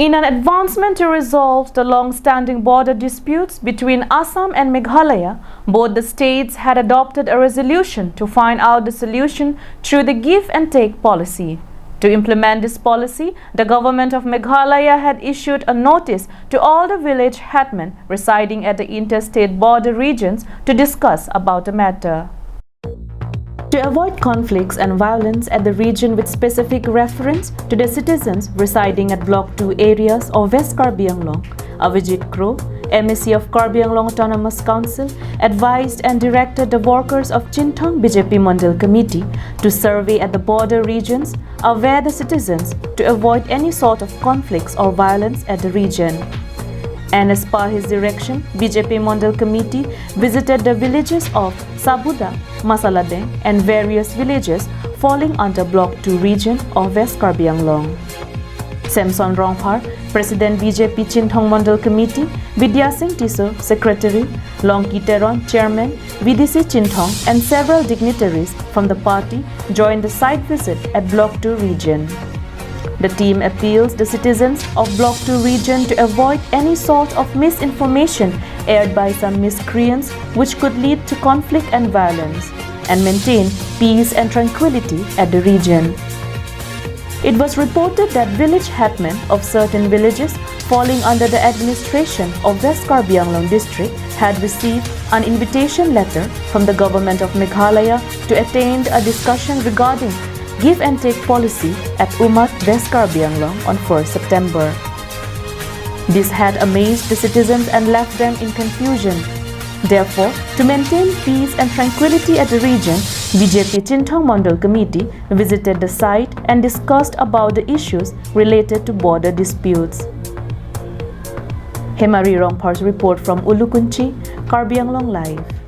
In an advancement to resolve the long-standing border disputes between Assam and Meghalaya, both the states had adopted a resolution to find out the solution through the give and take policy. To implement this policy, the government of Meghalaya had issued a notice to all the village headmen residing at the interstate border regions to discuss about the matter. To avoid conflicts and violence at the region with specific reference to the citizens residing at Block 2 areas of West Karbi Anglong, Avijit Crow, MEC of Karbi Anglong Autonomous Council, advised and directed the workers of Chinthong BJP Mondal Committee to survey at the border regions, aware the citizens to avoid any sort of conflicts or violence at the region. And as per his direction, BJP Mondal Committee visited the villages of Sabuda, Masaladeng and various villages falling under Block 2 region of West Karbi Anglong. Samson Rongphar, President BJP Chinthong Mondal Committee, Vidya Singh Tiso, Secretary, Longki Teron, Chairman, VDC Chinthong and several dignitaries from the party joined the site visit at Block 2 region. The team appeals the citizens of Block 2 region to avoid any sort of misinformation aired by some miscreants which could lead to conflict and violence, and maintain peace and tranquility at the region. It was reported that village headmen of certain villages falling under the administration of West Karbi Anglong district had received an invitation letter from the government of Meghalaya to attend a discussion regarding give and take policy at Umat, West Karbi Anglong on 1st September. This had amazed the citizens and left them in confusion. Therefore, to maintain peace and tranquility at the region, BJP Chinthong Mondal Committee visited the site and discussed about the issues related to border disputes. Hemari Rongphar's report from Ulukunchi, Karbi Anglong Live.